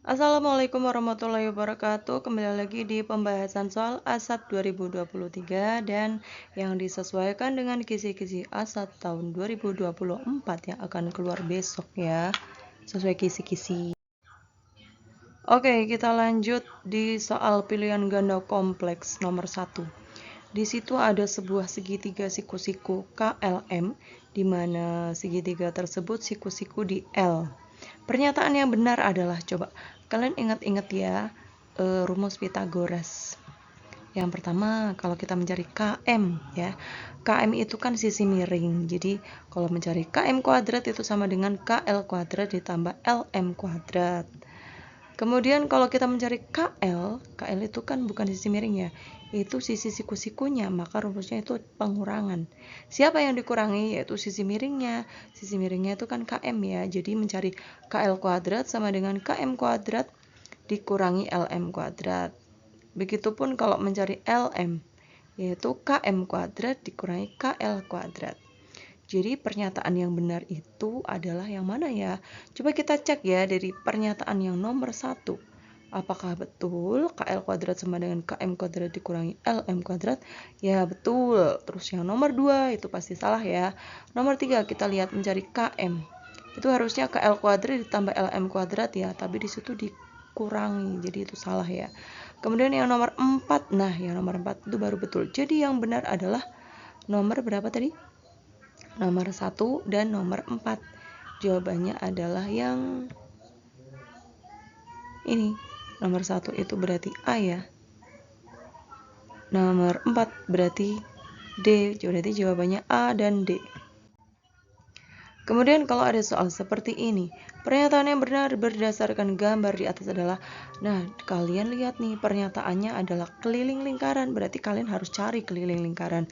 Assalamualaikum warahmatullahi wabarakatuh. Kembali lagi di pembahasan soal ASAT 2023 dan yang disesuaikan dengan kisi-kisi ASAT tahun 2024 yang akan keluar besok ya. Sesuai kisi-kisi. Oke, kita lanjut di soal pilihan ganda kompleks nomor 1. Di situ ada sebuah segitiga siku-siku KLM di mana segitiga tersebut siku-siku di L. Pernyataan yang benar adalah, coba kalian ingat-ingat ya, rumus Pythagoras. Yang pertama, kalau kita mencari KM ya, KM itu kan sisi miring. Jadi kalau mencari KM kuadrat itu sama dengan KL kuadrat ditambah LM kuadrat. Kemudian kalau kita mencari KL, KL itu kan bukan sisi miring ya, itu sisi siku-sikunya, maka rumusnya itu pengurangan. Siapa yang dikurangi? Yaitu sisi miringnya. Sisi miringnya itu kan KM ya, jadi mencari KL kuadrat sama dengan KM kuadrat dikurangi LM kuadrat. Begitupun kalau mencari LM, yaitu KM kuadrat dikurangi KL kuadrat. Jadi pernyataan yang benar itu adalah yang mana ya? Coba kita cek ya dari pernyataan yang nomor 1. Apakah betul KL kuadrat sama dengan KM kuadrat dikurangi LM kuadrat? Ya betul. Terus yang nomor 2 itu pasti salah ya. Nomor 3 kita lihat mencari KM. Itu harusnya KL kuadrat ditambah LM kuadrat ya, tapi di situ dikurangi. Jadi itu salah ya. Kemudian yang nomor 4. Nah, yang nomor 4 itu baru betul. Jadi yang benar adalah nomor berapa tadi? Nomor 1 dan nomor 4. Jawabannya adalah yang ini. Nomor 1 itu berarti A ya. Nomor 4 berarti D. Berarti jawabannya A dan D. Kemudian kalau ada soal seperti ini, pernyataan yang benar berdasarkan gambar di atas adalah, nah kalian lihat nih pernyataannya adalah keliling lingkaran, berarti kalian harus cari keliling lingkaran.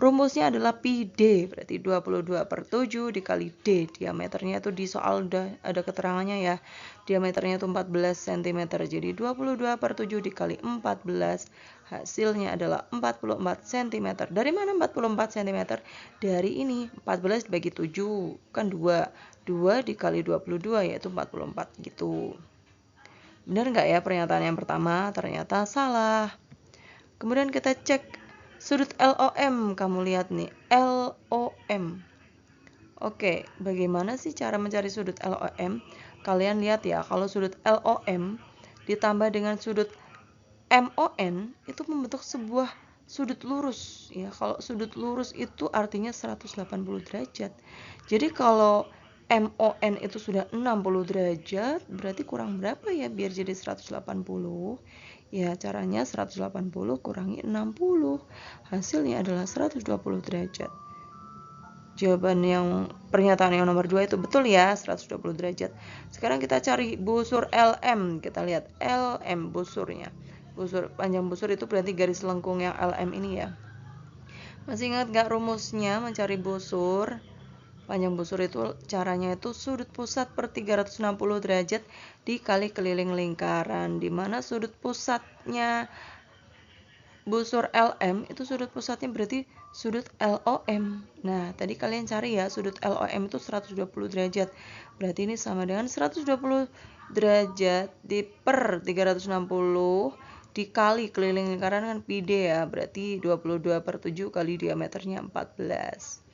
Rumusnya adalah pi D, berarti 22/7 dikali D, diameternya itu di soal udah ada keterangannya ya, diameternya itu 14 cm, jadi 22/7 dikali 14, hasilnya adalah 44 cm. Dari mana 44 cm? Dari ini, 14 dibagi 7, kan 2. 2 dikali 22 yaitu 44 gitu. Benar nggak ya pernyataan yang pertama? Ternyata salah. Kemudian kita cek sudut LOM. Kamu lihat nih, LOM. Oke, bagaimana sih cara mencari sudut LOM? Kalian lihat ya, kalau sudut LOM ditambah dengan sudut MON itu membentuk sebuah sudut lurus ya. Kalau sudut lurus itu artinya 180 derajat. Jadi kalau MON itu sudah 60 derajat, berarti kurang berapa ya biar jadi 180? Ya, caranya 180 kurangi 60. Hasilnya adalah 120 derajat. Jawaban yang pernyataan yang nomor 2 itu betul ya, 120 derajat. Sekarang kita cari busur LM. Kita lihat LM busurnya. Busur, panjang busur itu berarti garis lengkung yang LM ini ya. Masih ingat gak rumusnya mencari busur? Panjang busur itu caranya itu sudut pusat per 360 derajat dikali keliling lingkaran, dimana sudut pusatnya busur LM itu sudut pusatnya berarti sudut LOM. Nah, tadi kalian cari ya, sudut LOM itu 120 derajat. Berarti ini sama dengan 120 derajat di per 360 dikali keliling lingkaran kan pi D ya. Berarti 22/7 kali diameternya 14.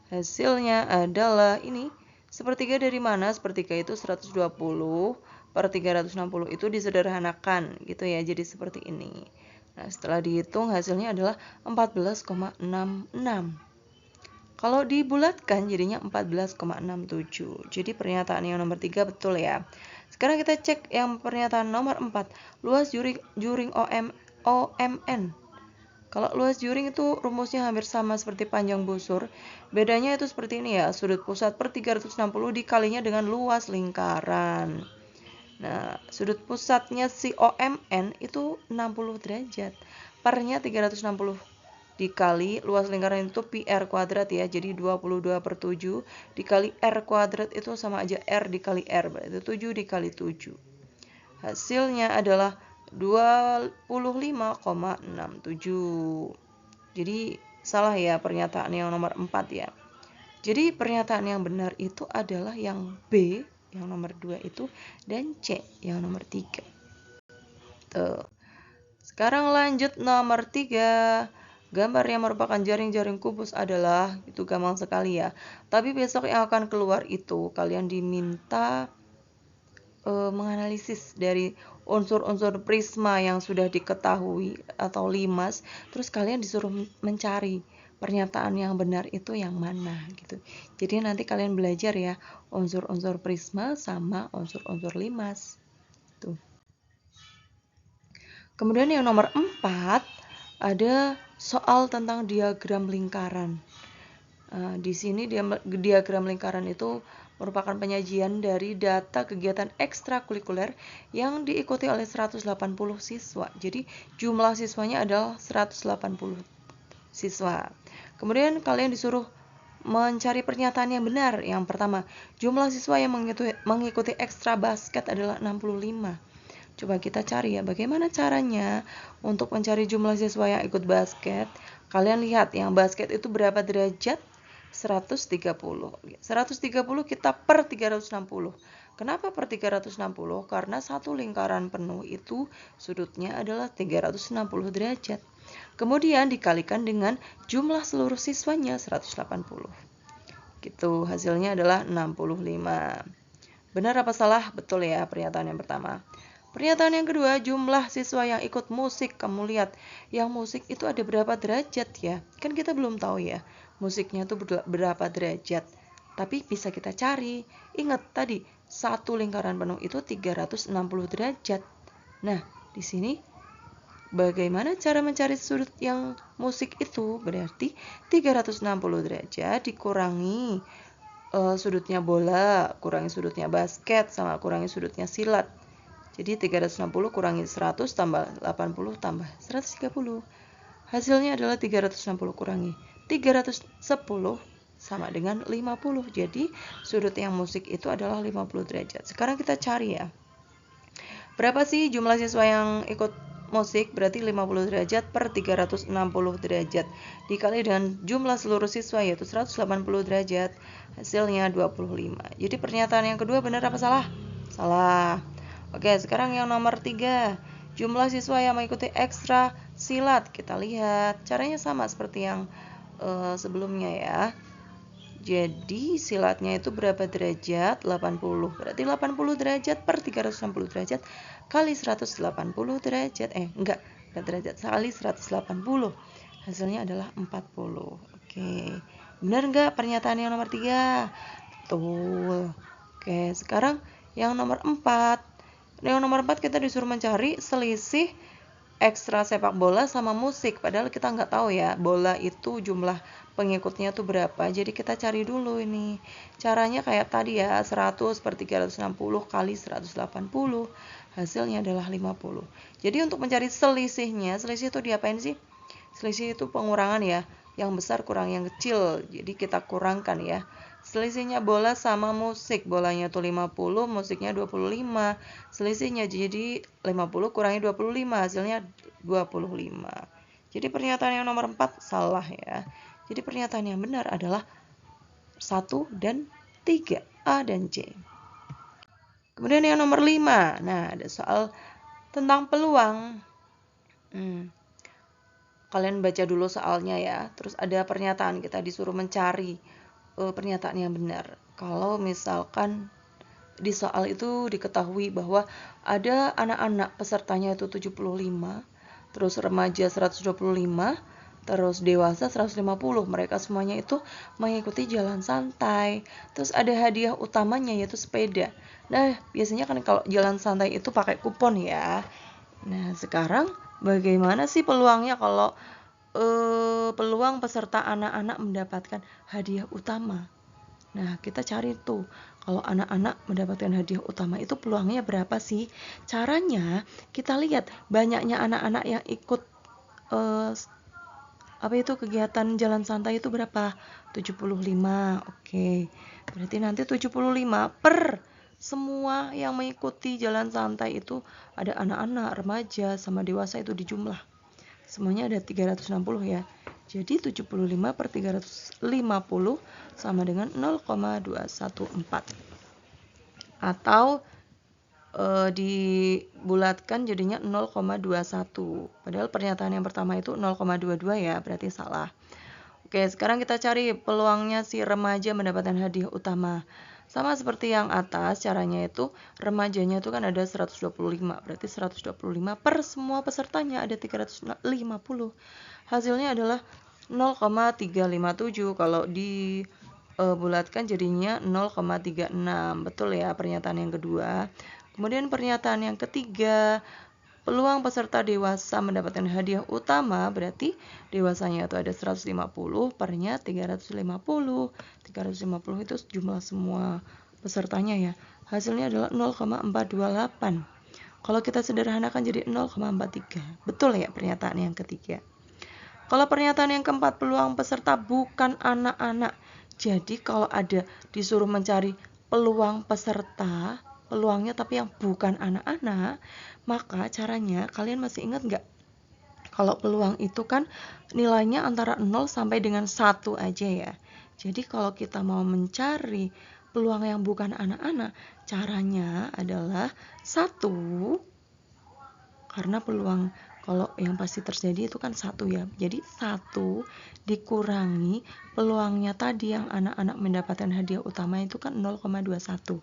Hasilnya adalah ini. Sepertiga dari mana? Sepertiga itu 120 per 360 itu disederhanakan gitu ya. Jadi seperti ini. Nah, setelah dihitung hasilnya adalah 14,66. Kalau dibulatkan jadinya 14,67. Jadi pernyataan yang nomor 3 betul ya. Sekarang kita cek yang pernyataan nomor 4. Luas juring OMN. Kalau luas juring itu rumusnya hampir sama seperti panjang busur. Bedanya itu seperti ini ya. Sudut pusat per 360 dikalinya dengan luas lingkaran. Nah, sudut pusatnya si OMN itu 60 derajat. Pernya 360 dikali luas lingkaran itu pi R kuadrat ya. Jadi 22/7 dikali R kuadrat itu sama aja R dikali R. Berarti 7 dikali 7. Hasilnya adalah 25,67. Jadi salah ya pernyataan yang nomor 4 ya. Jadi pernyataan yang benar itu adalah yang B yang nomor 2 itu, dan C yang nomor 3. Tuh. Sekarang lanjut nomor 3. Gambar yang merupakan jaring-jaring kubus adalah, itu gampang sekali ya. Tapi besok yang akan keluar itu kalian diminta menganalisis dari unsur-unsur prisma yang sudah diketahui atau limas, terus kalian disuruh mencari pernyataan yang benar itu yang mana gitu. Jadi nanti kalian belajar ya unsur-unsur prisma sama unsur-unsur limas. Tuh. Kemudian yang nomor 4 ada soal tentang diagram lingkaran. Di sini diagram lingkaran itu merupakan penyajian dari data kegiatan ekstrakurikuler yang diikuti oleh 180 siswa. Jadi jumlah siswanya adalah 180 siswa. Kemudian kalian disuruh mencari pernyataan yang benar. Yang pertama, jumlah siswa yang mengikuti ekstra basket adalah 65. Coba kita cari ya, bagaimana caranya untuk mencari jumlah siswa yang ikut basket. Kalian lihat yang basket itu berapa derajat? 130. 130 kita per 360. Kenapa per 360? Karena satu lingkaran penuh itu sudutnya adalah 360 derajat. Kemudian dikalikan dengan jumlah seluruh siswanya 180. Gitu, hasilnya adalah 65. Benar apa salah? Betul ya pernyataan yang pertama. Pernyataan yang kedua, jumlah siswa yang ikut musik. Kamu lihat, yang musik itu ada berapa derajat ya? Kan kita belum tahu ya, musiknya itu berapa derajat. Tapi bisa kita cari. Ingat tadi, satu lingkaran penuh itu 360 derajat. Nah, di sini bagaimana cara mencari sudut yang musik itu? Berarti 360 derajat dikurangi sudutnya bola, kurangi sudutnya basket, sama kurangi sudutnya silat. Jadi 360 kurangi 100 tambah 80 tambah 130. Hasilnya adalah 360 kurangi 310 sama dengan 50. Jadi sudut yang musik itu adalah 50 derajat. Sekarang kita cari ya. Berapa sih jumlah siswa yang ikut musik? Berarti 50 derajat per 360 derajat dikali dengan jumlah seluruh siswa yaitu 180 derajat. Hasilnya 25. Jadi pernyataan yang kedua benar apa salah? Salah. Oke, sekarang yang nomor 3. Jumlah siswa yang mengikuti ekstra silat. Kita lihat. Caranya sama seperti yang sebelumnya ya. Jadi silatnya itu berapa derajat? 80. Berarti 80 derajat per 360 derajat kali 180 derajat. Enggak derajat, kali 180. Hasilnya adalah 40. Oke. Benar enggak pernyataan yang nomor 3? Betul. Oke, sekarang yang nomor 4. Yang nomor 4 kita disuruh mencari selisih ekstra sepak bola sama musik. Padahal kita nggak tahu ya bola itu jumlah pengikutnya tuh berapa. Jadi kita cari dulu ini. Caranya kayak tadi ya, 100 per 360 kali 180. Hasilnya adalah 50. Jadi untuk mencari selisihnya, selisih itu diapain sih? Selisih itu pengurangan ya. Yang besar kurang yang kecil. Jadi kita kurangkan ya. Selisihnya bola sama musik. Bolanya tuh 50, musiknya 25. Selisihnya jadi 50 kurangi 25, hasilnya 25. Jadi pernyataan yang nomor 4 salah ya. Jadi pernyataan yang benar adalah 1 dan 3, A dan C. Kemudian yang nomor 5. Nah, ada soal tentang peluang. Kalian baca dulu soalnya ya. Terus ada pernyataan, kita disuruh mencari pernyataan yang benar. Kalau misalkan di soal itu diketahui bahwa ada anak-anak pesertanya itu 75, terus remaja 125, terus dewasa 150. Mereka semuanya itu mengikuti jalan santai. Terus ada hadiah utamanya yaitu sepeda. Nah, biasanya kan kalau jalan santai itu pakai kupon ya. Nah, sekarang bagaimana sih peluangnya kalau peluang peserta anak-anak mendapatkan hadiah utama? Nah, kita cari tuh, kalau anak-anak mendapatkan hadiah utama itu peluangnya berapa sih? Caranya, kita lihat banyaknya anak-anak yang ikut kegiatan jalan santai itu berapa? 75. Oke. Berarti nanti 75 per semua yang mengikuti jalan santai itu ada anak-anak, remaja, sama dewasa itu dijumlah. Semuanya ada 360 ya. Jadi 75 per 350 sama dengan 0,214. atau dibulatkan jadinya 0,21. Padahal pernyataan yang pertama itu 0,22 ya, berarti salah. Oke, sekarang kita cari peluangnya si remaja mendapatkan hadiah utama. Sama seperti yang atas, caranya itu remajanya itu kan ada 125, berarti 125 per semua pesertanya ada 350. Hasilnya adalah 0,357. Kalau dibulatkan jadinya 0,36. Betul ya pernyataan yang kedua. Kemudian pernyataan yang ketiga, peluang peserta dewasa mendapatkan hadiah utama berarti dewasanya itu ada 150 pernya 350. 350 itu jumlah semua pesertanya ya. Hasilnya adalah 0,428. Kalau kita sederhanakan jadi 0,43. Betul ya pernyataan yang ketiga. Kalau pernyataan yang keempat, peluang peserta bukan anak-anak. Jadi kalau ada disuruh mencari peluang peserta, peluangnya tapi yang bukan anak-anak, maka caranya kalian masih ingat nggak? Kalau peluang itu kan nilainya antara 0 sampai dengan 1 aja ya. Jadi kalau kita mau mencari peluang yang bukan anak-anak, caranya adalah 1, karena peluang kalau yang pasti terjadi itu kan 1 ya. Jadi 1 dikurangi peluangnya tadi yang anak-anak mendapatkan hadiah utama itu kan 0,21.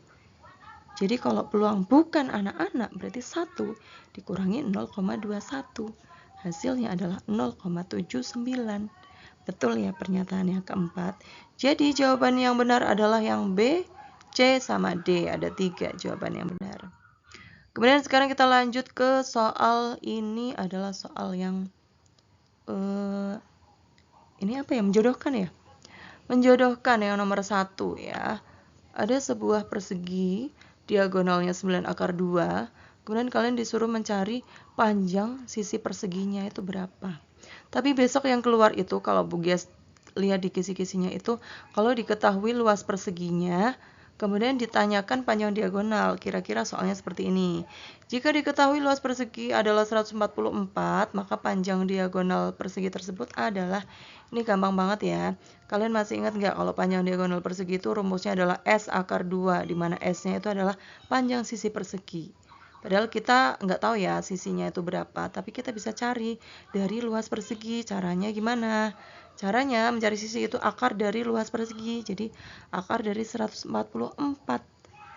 Jadi kalau peluang bukan anak-anak berarti 1 dikurangi 0,21. Hasilnya adalah 0,79. Betul ya pernyataan yang keempat. Jadi jawaban yang benar adalah yang B, C, sama D. Ada 3 jawaban yang benar. Kemudian sekarang kita lanjut ke soal ini adalah soal yang ini apa ya? Menjodohkan ya? Menjodohkan yang nomor 1 ya. Ada sebuah persegi diagonalnya 9/2. Kemudian kalian disuruh mencari panjang sisi perseginya itu berapa. Tapi besok yang keluar itu kalau Bu Gias lihat di kisi-kisinya itu, kalau diketahui luas perseginya, kemudian ditanyakan panjang diagonal, kira-kira soalnya seperti ini. Jika diketahui luas persegi adalah 144, maka panjang diagonal persegi tersebut adalah, ini gampang banget ya. Kalian masih ingat nggak kalau panjang diagonal persegi itu rumusnya adalah S/2, di mana S-nya itu adalah panjang sisi persegi. Padahal kita nggak tahu ya sisinya itu berapa, tapi kita bisa cari dari luas persegi. Caranya gimana? Caranya mencari sisi itu akar dari luas persegi. Jadi akar dari 144.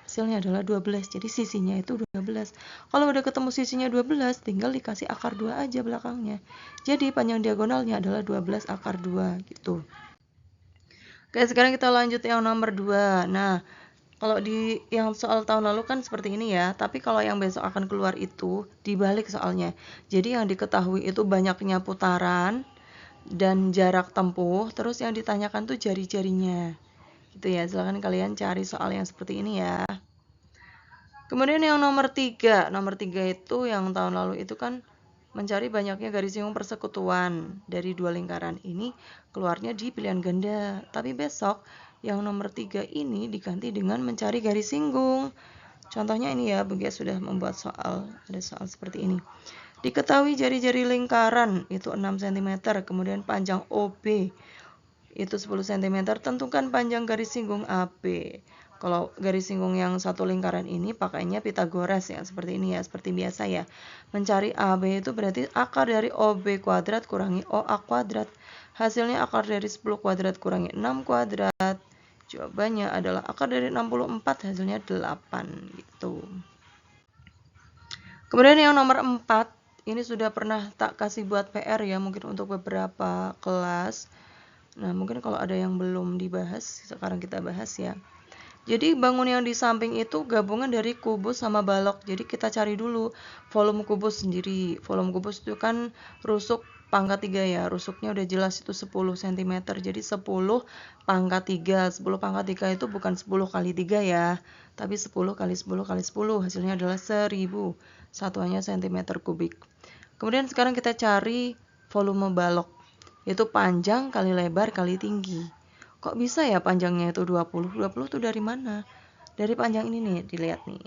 Hasilnya adalah 12. Jadi sisinya itu 12. Kalau udah ketemu sisinya 12, tinggal dikasih akar 2 aja belakangnya. Jadi panjang diagonalnya adalah 12 akar 2 gitu. Oke, sekarang kita lanjut yang nomor 2. Nah, kalau di yang soal tahun lalu kan seperti ini ya, tapi kalau yang besok akan keluar itu dibalik soalnya. Jadi yang diketahui itu banyaknya putaran dan jarak tempuh, terus yang ditanyakan tuh jari-jarinya. Gitu ya, silakan kalian cari soal yang seperti ini ya. Kemudian yang nomor 3. Nomor 3 itu yang tahun lalu itu kan mencari banyaknya garis singgung persekutuan dari 2 lingkaran. Ini keluarnya di pilihan ganda. Tapi besok yang nomor 3 ini diganti dengan mencari garis singgung. Contohnya ini ya, Bu Gias sudah membuat soal. Ada soal seperti ini. Diketahui jari-jari lingkaran itu 6 cm, kemudian panjang OB itu 10 cm, tentukan panjang garis singgung AB. Kalau garis singgung yang satu lingkaran ini pakainya Pythagoras ya, seperti ini ya, seperti biasa ya. Mencari AB itu berarti akar dari OB kuadrat kurangi OA kuadrat. Hasilnya akar dari 10 kuadrat kurangi 6 kuadrat. Jawabannya adalah akar dari 64, hasilnya 8 gitu. Kemudian yang nomor 4, ini sudah pernah tak kasih buat PR ya, mungkin untuk beberapa kelas. Nah, mungkin kalau ada yang belum dibahas, sekarang kita bahas ya. Jadi bangun yang di samping itu gabungan dari kubus sama balok. Jadi kita cari dulu volume kubus sendiri. Volume kubus itu kan rusuk pangkat 3 ya. Rusuknya udah jelas itu 10 cm. Jadi 10 pangkat 3. 10 pangkat 3 itu bukan 10 kali 3 ya. Tapi 10 kali 10 kali 10. Hasilnya adalah 1000. Satuannya cm kubik. Kemudian sekarang kita cari volume balok. Yaitu panjang kali lebar kali tinggi. Kok bisa ya panjangnya itu 20? 20 tuh dari mana? Dari panjang ini nih, dilihat nih.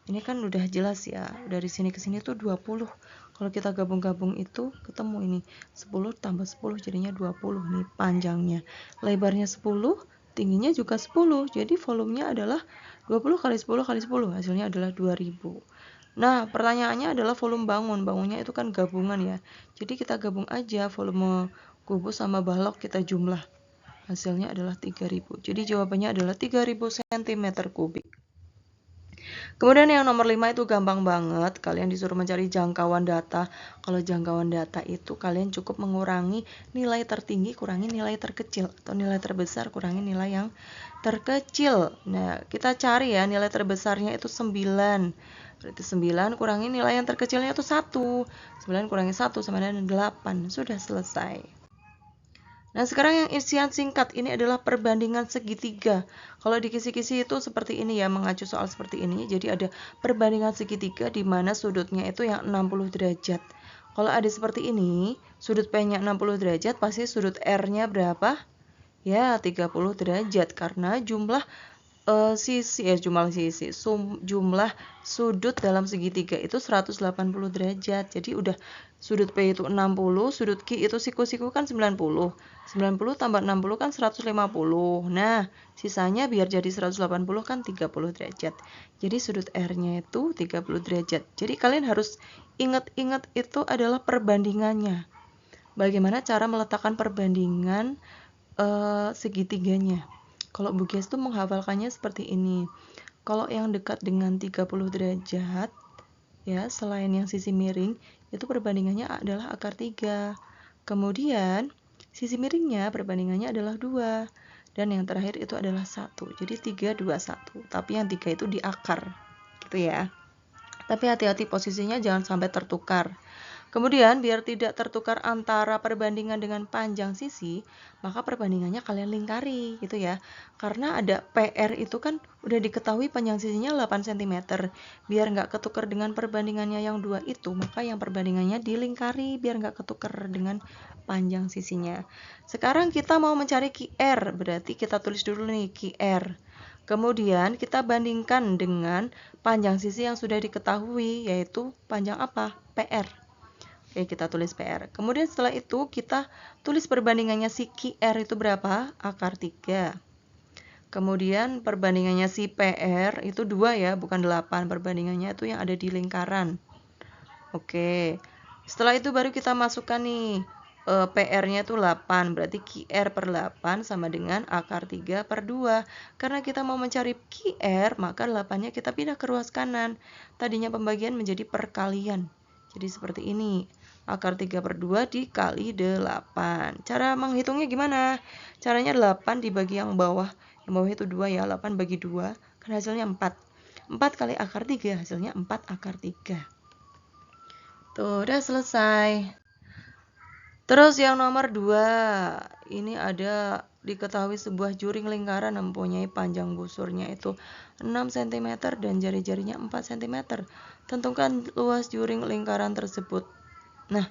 Ini kan udah jelas ya, dari sini ke sini tuh 20. Kalau kita gabung-gabung itu ketemu ini. 10 tambah 10 jadinya 20 nih panjangnya. Lebarnya 10, tingginya juga 10. Jadi volumenya adalah 20 kali 10 kali 10 hasilnya adalah 2000. Nah, pertanyaannya adalah volume bangun. Bangunnya itu kan gabungan ya. Jadi kita gabung aja volume kubus sama balok, kita jumlah. Hasilnya adalah 3000. Jadi jawabannya adalah 3000 cm kubik. Kemudian yang nomor 5 itu gampang banget. Kalian disuruh mencari jangkauan data. Kalau jangkauan data itu kalian cukup mengurangi nilai tertinggi kurangi nilai terkecil, atau nilai terbesar kurangi nilai yang terkecil. Nah, kita cari ya, nilai terbesarnya itu 9. Berarti 9 kurangi nilai yang terkecilnya itu 1. 9 kurangi 1 sama dengan 8. Sudah selesai. Nah, sekarang yang isian singkat ini adalah perbandingan segitiga. Kalau di kisi-kisi itu seperti ini ya, mengacu soal seperti ini. Jadi ada perbandingan segitiga di mana sudutnya itu yang 60 derajat. Kalau ada seperti ini, sudut P-nya 60 derajat, pasti sudut R-nya berapa? Ya, 30 derajat karena jumlah jumlah sudut dalam segitiga itu 180 derajat. Jadi udah sudut P itu 60, sudut Q itu siku-siku kan 90. 90 tambah 60 kan 150. Nah, sisanya biar jadi 180 kan 30 derajat. Jadi sudut R-nya itu 30 derajat. Jadi kalian harus ingat-ingat itu adalah perbandingannya. Bagaimana cara meletakkan perbandingan segitiganya. Kalau Bu Gias tuh menghafalkannya seperti ini. Kalau yang dekat dengan 30 derajat, ya selain yang sisi miring, itu perbandingannya adalah akar 3. Kemudian, sisi miringnya perbandingannya adalah 2. Dan yang terakhir itu adalah 1. Jadi 3, 2, 1. Tapi yang 3 itu di akar. Gitu ya. Tapi hati-hati posisinya jangan sampai tertukar. Kemudian biar tidak tertukar antara perbandingan dengan panjang sisi, maka perbandingannya kalian lingkari gitu ya. Karena ada PR itu kan udah diketahui panjang sisinya 8 cm. Biar nggak ketukar dengan perbandingannya yang 2 itu, maka yang perbandingannya dilingkari biar nggak ketukar dengan panjang sisinya. Sekarang kita mau mencari QR, berarti kita tulis dulu nih QR. Kemudian kita bandingkan dengan panjang sisi yang sudah diketahui, yaitu panjang apa? PR. Oke, kita tulis PR. Kemudian setelah itu kita tulis perbandingannya si QR itu berapa? Akar 3. Kemudian perbandingannya si PR itu 2 ya, bukan 8. Perbandingannya itu yang ada di lingkaran. Oke. Setelah itu baru kita masukkan nih PR-nya itu 8. Berarti QR per 8 sama dengan akar 3 per 2. Karena kita mau mencari QR, maka 8-nya kita pindah ke ruas kanan. Tadinya pembagian menjadi perkalian. Jadi seperti ini. Akar 3 per 2 dikali 8. Cara menghitungnya gimana? Caranya 8 dibagi yang bawah. Yang bawah itu 2 ya. 8 bagi 2. Kan hasilnya 4. 4 kali akar 3. Hasilnya 4 akar 3. Tuh, udah selesai. Terus yang nomor 2. Ini ada diketahui sebuah juring lingkaran mempunyai panjang busurnya itu 6 cm dan jari-jarinya 4 cm. Tentukan luas juring lingkaran tersebut. Nah,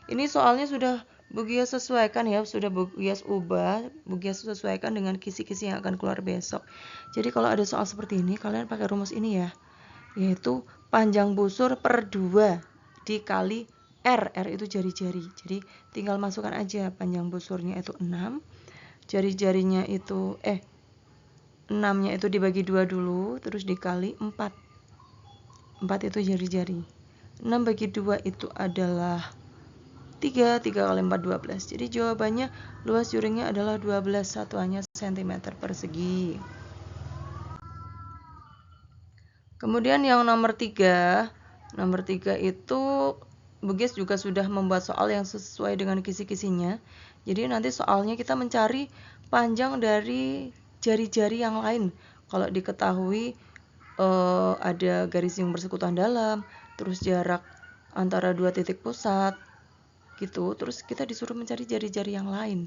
ini soalnya sudah Bu Gias sesuaikan ya, sudah Bu Gias ubah, Bu Gias sesuaikan dengan kisi-kisi yang akan keluar besok. Jadi kalau ada soal seperti ini, kalian pakai rumus ini ya, yaitu panjang busur per 2 dikali R. R itu jari-jari. Jadi tinggal masukkan aja panjang busurnya itu 6, jari-jarinya itu 6-nya itu dibagi 2 dulu, terus dikali 4. 4 itu jari-jari. 6 bagi 2 itu adalah 3 kali 4, 12. Jadi jawabannya luas juringnya adalah 12 satuannya cm persegi. Kemudian yang nomor 3. Nomor 3 itu Bu Gias juga sudah membuat soal yang sesuai dengan kisi-kisinya. Jadi nanti soalnya kita mencari panjang dari jari-jari yang lain. Kalau diketahui ada garis yang bersekutuan dalam, terus jarak antara 2 titik pusat gitu, terus kita disuruh mencari jari-jari yang lain.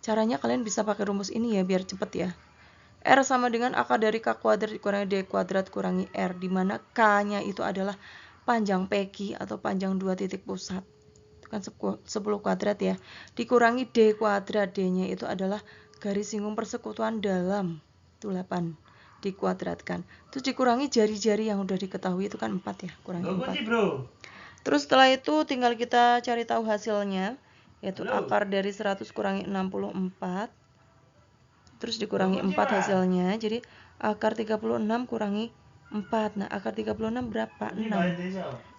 Caranya kalian bisa pakai rumus ini ya biar cepet ya. R sama dengan akar dari K kuadrat dikurangi D kuadrat kurangi R, di mana K-nya itu adalah panjang PQ atau panjang 2 titik pusat. Itu kan 10 kuadrat ya. Dikurangi D kuadrat, D-nya itu adalah garis singgung persekutuan dalam. Itu 8 dikuadratkan. Terus dikurangi jari-jari yang udah diketahui itu kan 4 ya, kurangi 4. Terus setelah itu tinggal kita cari tahu hasilnya, yaitu akar dari 100 kurangi 64. Terus dikurangi 4 hasilnya. Jadi akar 36 kurangi 4. Nah, akar 36 berapa? 6.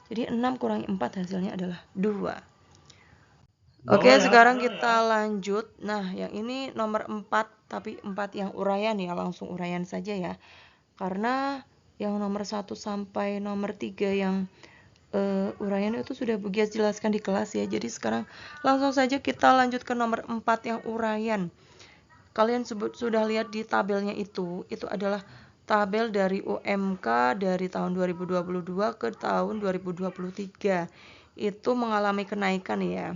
Jadi 6 kurangi 4 hasilnya adalah 2. Oke, sekarang kita lanjut. Nah, yang ini nomor 4, tapi 4 yang uraian ya, langsung uraian saja ya. Karena yang nomor 1 sampai nomor 3 yang uraian itu sudah Bu Gias jelaskan di kelas ya. Jadi sekarang langsung saja kita lanjut ke nomor 4 yang uraian. Kalian sudah lihat di tabelnya itu adalah tabel dari UMK dari tahun 2022 ke tahun 2023. Itu mengalami kenaikan ya.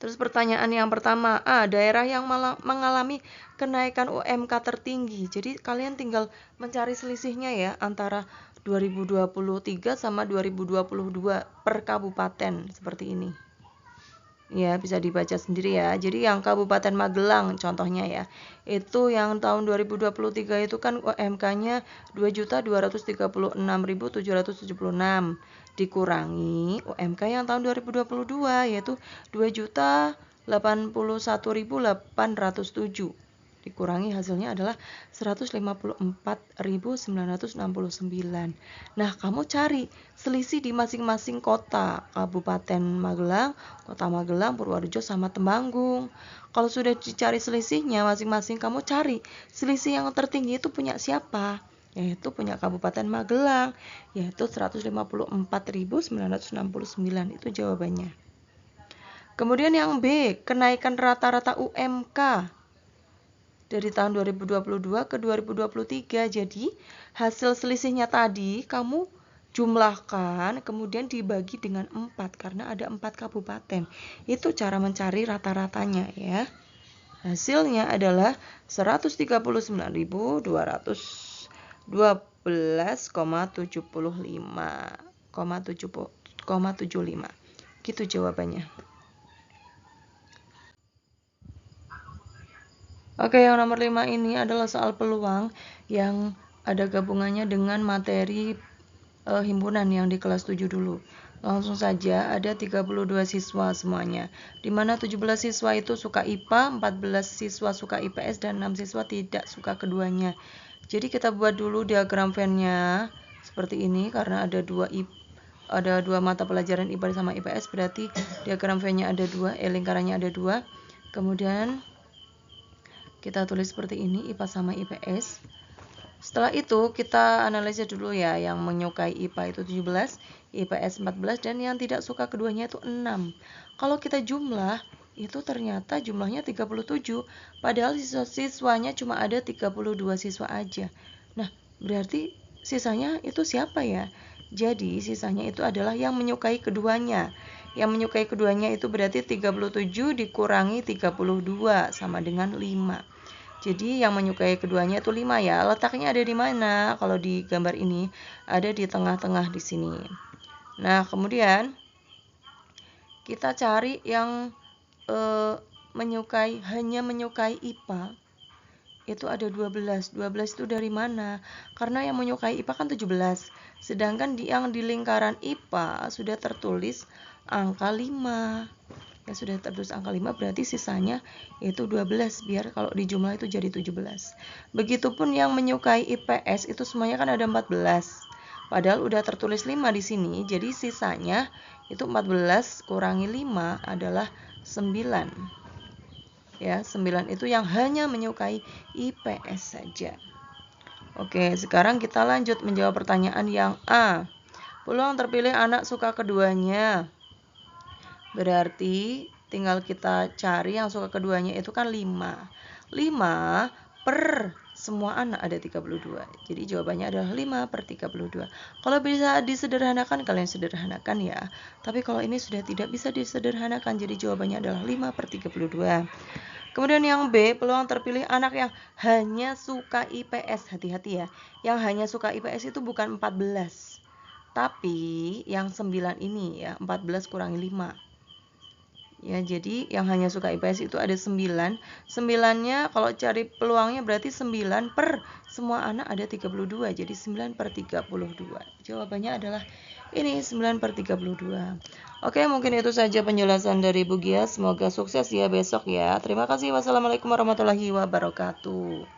Terus pertanyaan yang pertama, daerah yang mengalami kenaikan UMK tertinggi. Jadi kalian tinggal mencari selisihnya ya antara 2023 sama 2022 per kabupaten seperti ini. Ya, bisa dibaca sendiri ya. Jadi yang Kabupaten Magelang contohnya ya. Itu yang tahun 2023 itu kan UMK-nya 2.236.776 dikurangi UMK yang tahun 2022 yaitu 2.081.807 dikurangi hasilnya adalah 154.969. Nah, kamu cari selisih di masing-masing kota, Kabupaten Magelang, Kota Magelang, Purworejo, sama Temanggung. Kalau sudah dicari selisihnya masing-masing, kamu cari selisih yang tertinggi itu punya siapa? Yaitu punya Kabupaten Magelang, yaitu 154.969. Itu jawabannya. Kemudian yang B, kenaikan rata-rata UMK dari tahun 2022 ke 2023. Jadi hasil selisihnya tadi kamu jumlahkan kemudian dibagi dengan 4 karena ada 4 kabupaten. Itu cara mencari rata-ratanya ya. Hasilnya adalah 132.212,75. Gitu jawabannya. Oke, yang nomor 5 ini adalah soal peluang yang ada gabungannya dengan materi himpunan yang di kelas 7 dulu. Langsung saja, ada 32 siswa semuanya. Dimana 17 siswa itu suka IPA, 14 siswa suka IPS, dan 6 siswa tidak suka keduanya. Jadi kita buat dulu diagram Venn-nya seperti ini, karena ada dua mata pelajaran IPA sama IPS, berarti diagram Venn-nya ada 2, lingkarannya ada 2. Kemudian kita tulis seperti ini, IPA sama IPS. Setelah itu kita analisis dulu ya, yang menyukai IPA itu 17, IPS 14, dan yang tidak suka keduanya itu 6. Kalau kita jumlah, itu ternyata jumlahnya 37, padahal siswanya cuma ada 32 siswa aja. Nah, berarti sisanya itu siapa ya? Jadi sisanya itu adalah yang menyukai keduanya. Yang menyukai keduanya itu berarti 37 dikurangi 32 sama dengan 5. Jadi yang menyukai keduanya itu 5 ya. Letaknya ada di mana? Kalau di gambar ini ada di tengah-tengah di sini. Nah, kemudian kita cari yang hanya menyukai IPA. Itu ada 12. 12 itu dari mana? Karena yang menyukai IPA kan 17. Sedangkan yang di lingkaran IPA sudah tertulis angka 5. Ya, sudah tertulis angka 5, berarti sisanya itu 12, biar kalau dijumlah itu jadi 17. Begitupun yang menyukai IPS itu semuanya kan ada 14. Padahal udah tertulis 5 di sini, jadi sisanya itu 14 kurangi 5 adalah 9. Ya, 9 itu yang hanya menyukai IPS saja. Oke, sekarang kita lanjut menjawab pertanyaan yang A. Peluang terpilih anak suka keduanya. Berarti tinggal kita cari yang suka keduanya itu kan 5. 5 per semua anak ada 32. Jadi jawabannya adalah 5 per 32. Kalau bisa disederhanakan, kalian sederhanakan ya. Tapi kalau ini sudah tidak bisa disederhanakan, jadi jawabannya adalah 5 per 32. Kemudian yang B, peluang terpilih anak yang hanya suka IPS. Hati-hati ya. Yang hanya suka IPS itu bukan 14. Tapi yang 9 ini ya, 14 kurangi 5. Ya, jadi yang hanya suka IPS itu ada 9. 9-nya kalau cari peluangnya berarti 9 per semua anak ada 32. Jadi 9 per 32. Jawabannya adalah ini 9 per 32. Oke, mungkin itu saja penjelasan dari Bu Gias. Semoga sukses ya besok ya. Terima kasih. Wassalamualaikum warahmatullahi wabarakatuh.